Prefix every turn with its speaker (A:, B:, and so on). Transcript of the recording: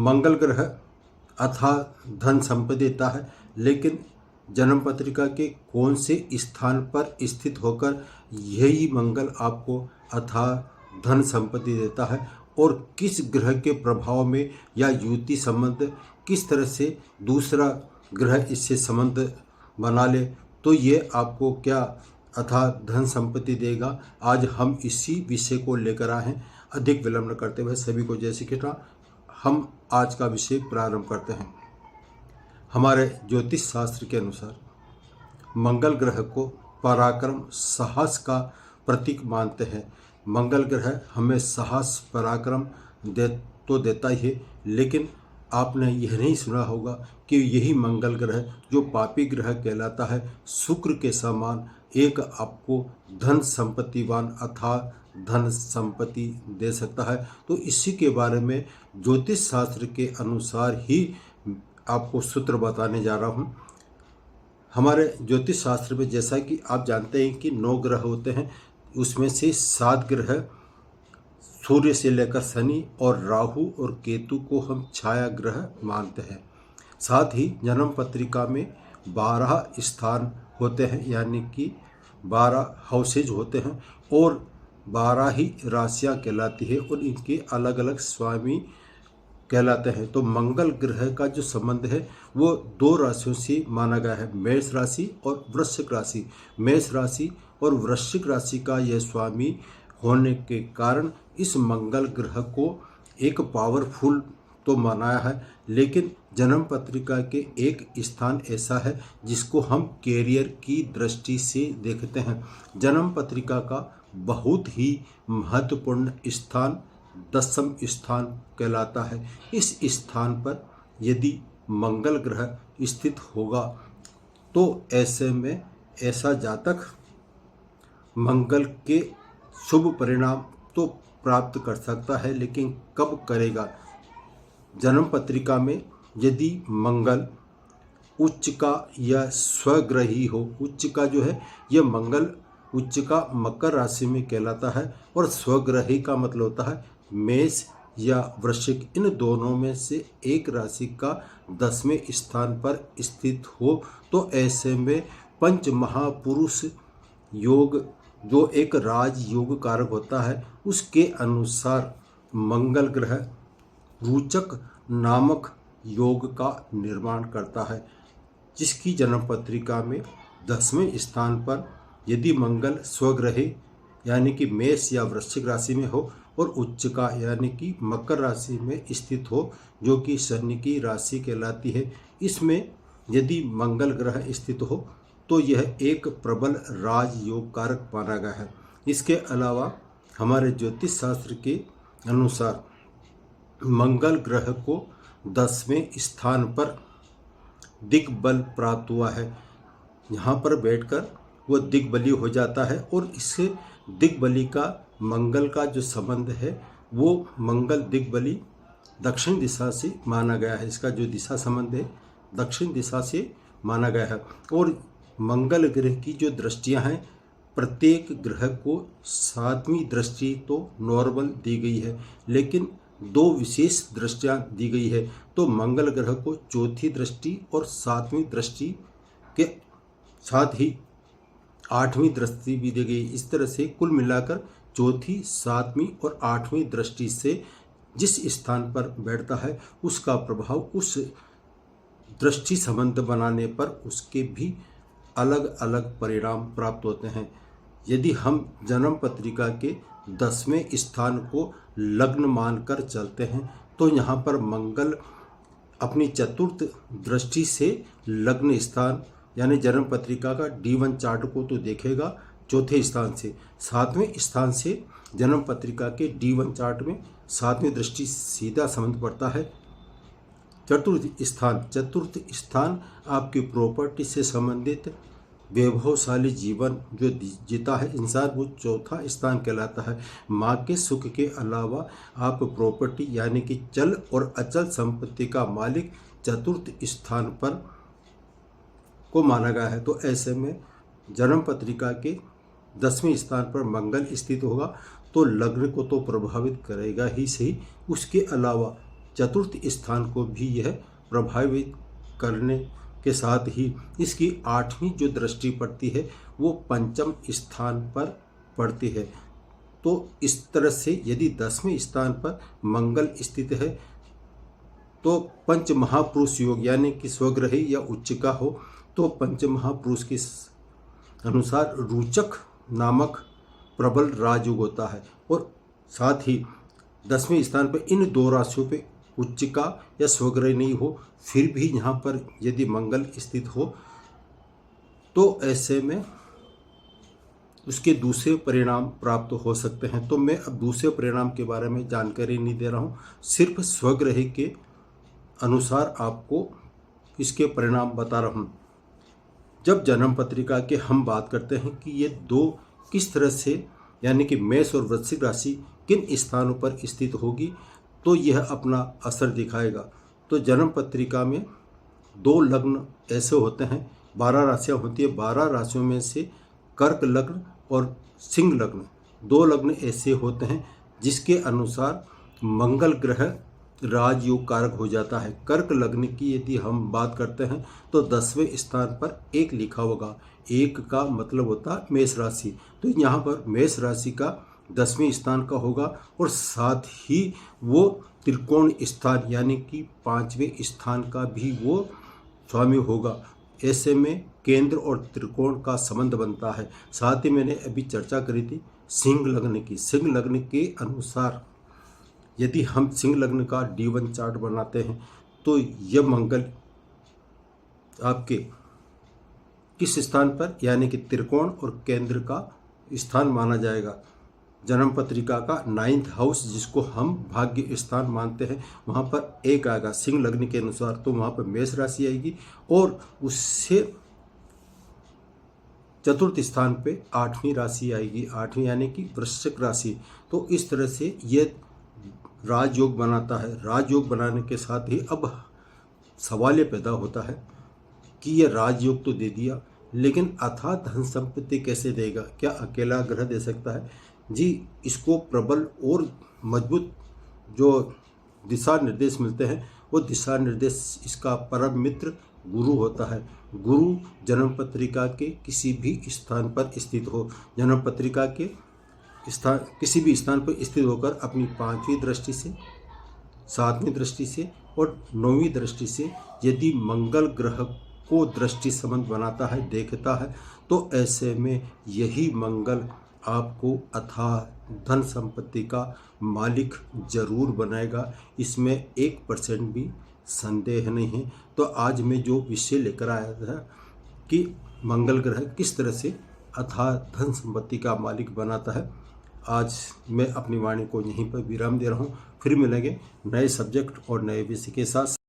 A: मंगल ग्रह अथाह धन संपत्ति देता है, लेकिन जन्म पत्रिका के कौन से स्थान पर स्थित होकर यही मंगल आपको अथाह धन संपत्ति देता है और किस ग्रह के प्रभाव में या युति संबंध किस तरह से दूसरा ग्रह इससे संबंध बना ले तो ये आपको क्या अथाह धन संपत्ति देगा। आज हम इसी विषय को लेकर आए हैं। अधिक विलंब न करते हुए सभी को जय श्री कृष्ण। हम आज का विषय प्रारंभ करते हैं। हमारे ज्योतिष शास्त्र के अनुसार मंगल ग्रह को पराक्रम साहस का प्रतीक मानते हैं। मंगल ग्रह हमें साहस पराक्रम देता ही है, लेकिन आपने यह नहीं सुना होगा कि यही मंगल ग्रह जो पापी ग्रह कहलाता है शुक्र के समान एक आपको धन संपत्तिवान अथाह धन संपत्ति दे सकता है। तो इसी के बारे में ज्योतिष शास्त्र के अनुसार ही आपको सूत्र बताने जा रहा हूँ। हमारे ज्योतिष शास्त्र में जैसा कि आप जानते हैं कि 9 ग्रह होते हैं, उसमें से 7 ग्रह सूर्य से लेकर शनि और राहु और केतु को हम छाया ग्रह मानते हैं। साथ ही जन्म पत्रिका में 12 स्थान होते हैं, यानी कि 12 हाउसेज होते हैं और 12 ही राशियाँ कहलाती है और इनके अलग अलग स्वामी कहलाते हैं। तो मंगल ग्रह का जो संबंध है वो 2 राशियों से माना गया है, मेष राशि और वृश्चिक राशि। मेष राशि और वृश्चिक राशि का यह स्वामी होने के कारण इस मंगल ग्रह को एक पावरफुल तो मनाया है, लेकिन जन्म पत्रिका के एक स्थान ऐसा है जिसको हम कैरियर की दृष्टि से देखते हैं। जन्म पत्रिका का बहुत ही महत्वपूर्ण स्थान 10वां स्थान कहलाता है। इस स्थान पर यदि मंगल ग्रह स्थित होगा तो ऐसे में ऐसा जातक मंगल के शुभ परिणाम तो प्राप्त कर सकता है, लेकिन कब करेगा। जन्म पत्रिका में यदि मंगल उच्च का या स्वग्रही हो, उच्च का जो है यह मंगल उच्च का मकर राशि में कहलाता है और स्वग्रही का मतलब होता है मेष या वृश्चिक, इन दोनों में से एक राशि का 10वें स्थान पर स्थित हो तो ऐसे में पंच महापुरुष योग जो एक राज योग कारक होता है उसके अनुसार मंगल ग्रह रोचक नामक योग का निर्माण करता है, जिसकी जन्म पत्रिका में 10वें स्थान पर यदि मंगल स्वग्रही यानी कि मेष या वृश्चिक राशि में हो और उच्च का यानी कि मकर राशि में स्थित हो जो कि शनि की राशि कहलाती है, इसमें यदि मंगल ग्रह स्थित हो तो यह एक प्रबल राज योग कारक माना गया है। इसके अलावा हमारे ज्योतिष शास्त्र के अनुसार मंगल ग्रह को 10वें स्थान पर दिग्बल प्राप्त हुआ है। यहाँ पर बैठकर वो दिग्बली हो जाता है और इससे दिग्बली का मंगल का जो संबंध है वो मंगल दिग्बली दक्षिण दिशा से माना गया है। इसका जो दिशा संबंध है दक्षिण दिशा से माना गया है और मंगल ग्रह की जो दृष्टियां हैं प्रत्येक ग्रह को 7वीं दृष्टि तो नॉर्मल दी गई है, लेकिन 2 विशेष दृष्टियां दी गई है। तो मंगल ग्रह को 4थी दृष्टि और 7वीं दृष्टि के साथ ही 8वीं दृष्टि भी दी गई। इस तरह से कुल मिलाकर 4थी 7वीं और 8वीं दृष्टि से जिस स्थान पर बैठता है उसका प्रभाव उस दृष्टि संबंध बनाने पर उसके भी अलग अलग परिणाम प्राप्त होते हैं। यदि हम जन्म पत्रिका के 10वें स्थान को लग्न मानकर चलते हैं तो यहाँ पर मंगल अपनी चतुर्थ दृष्टि से लग्न स्थान यानी जन्म पत्रिका का D1 चार्ट को तो देखेगा 4थे स्थान से। 7वें स्थान से जन्म पत्रिका के D1 चार्ट में 7वीं दृष्टि सीधा संबंध पड़ता है। चतुर्थ स्थान आपकी प्रॉपर्टी से संबंधित वैभवशाली जीवन जो जीता है इंसान वो 4था स्थान कहलाता है। माँ के सुख के अलावा आप प्रॉपर्टी यानी कि चल और अचल संपत्ति का मालिक 4th स्थान पर को माना गया है। तो ऐसे में जन्म पत्रिका के 10वें स्थान पर मंगल स्थित होगा तो लग्न को तो प्रभावित करेगा ही सही, उसके अलावा चतुर्थ स्थान को भी यह प्रभावित करने के साथ ही इसकी 8वीं जो दृष्टि पड़ती है वो पंचम स्थान पर पड़ती है। तो इस तरह से यदि 10वें स्थान पर मंगल स्थित है तो पंच महापुरुष योग यानी कि स्वग्रही या उच्चिका हो तो पंच महापुरुष के अनुसार रुचक नामक प्रबल राजयोग होता है। और साथ ही 10वें स्थान पर इन 2 राशियों पे उच्चिका या स्वग्रही नहीं हो फिर भी यहाँ पर यदि मंगल स्थित हो तो ऐसे में उसके दूसरे परिणाम प्राप्त हो सकते हैं। तो मैं अब दूसरे परिणाम के बारे में जानकारी नहीं दे रहा हूँ, सिर्फ स्वग्रही के अनुसार आपको इसके परिणाम बता रहा हूँ। जब जन्म पत्रिका के हम बात करते हैं कि ये 2 किस तरह से यानी कि मेष और वृश्चिक राशि किन स्थानों पर स्थित होगी तो यह अपना असर दिखाएगा। तो जन्म पत्रिका में 2 लग्न ऐसे होते हैं, 12 राशियाँ होती है, 12 राशियों में से कर्क लग्न और सिंह लग्न 2 लग्न ऐसे होते हैं जिसके अनुसार मंगल ग्रह राजयोग कारक हो जाता है। कर्क लग्न की यदि हम बात करते हैं तो 10वें स्थान पर 1 लिखा होगा, 1 का मतलब होता है मेष राशि, तो यहाँ पर मेष राशि का 10वें स्थान का होगा और साथ ही वो त्रिकोण स्थान यानी कि 5वें स्थान का भी वो स्वामी होगा। ऐसे में केंद्र और त्रिकोण का संबंध बनता है। साथ ही मैंने अभी चर्चा करी थी सिंह लग्न की। सिंह लग्न के अनुसार यदि हम सिंह लग्न का D1 चार्ट बनाते हैं तो यह मंगल आपके किस स्थान पर यानी कि त्रिकोण और केंद्र का स्थान माना जाएगा। जन्म पत्रिका का 9th हाउस जिसको हम भाग्य स्थान मानते हैं वहाँ पर 1 आएगा सिंह लग्न के अनुसार, तो वहाँ पर मेष राशि आएगी और उससे चतुर्थ स्थान पे 8वीं राशि आएगी, 8वीं यानी कि वृश्चिक राशि। तो इस तरह से ये राजयोग बनाता है। राजयोग बनाने के साथ ही अब सवाल ये पैदा होता है कि ये राजयोग तो दे दिया लेकिन अथाह धन संपत्ति कैसे देगा, क्या अकेला ग्रह दे सकता है? जी, इसको प्रबल और मजबूत जो दिशा निर्देश मिलते हैं वो दिशा निर्देश इसका परम मित्र गुरु होता है। गुरु जन्म पत्रिका के किसी भी स्थान पर स्थित हो, जन्म पत्रिका के स्थान किसी भी स्थान पर स्थित होकर अपनी 5वीं दृष्टि से, 7वीं दृष्टि से और 9वीं दृष्टि से यदि मंगल ग्रह को दृष्टि संबंध बनाता है, देखता है, तो ऐसे में यही मंगल आपको अथाह धन संपत्ति का मालिक जरूर बनाएगा, इसमें 1% भी संदेह नहीं है। तो आज मैं जो विषय लेकर आया था कि मंगल ग्रह किस तरह से अथाह धन संपत्ति का मालिक बनाता है, आज मैं अपनी वाणी को यहीं पर विराम दे रहा हूँ। फिर मिलेंगे नए सब्जेक्ट और नए विषय के साथ।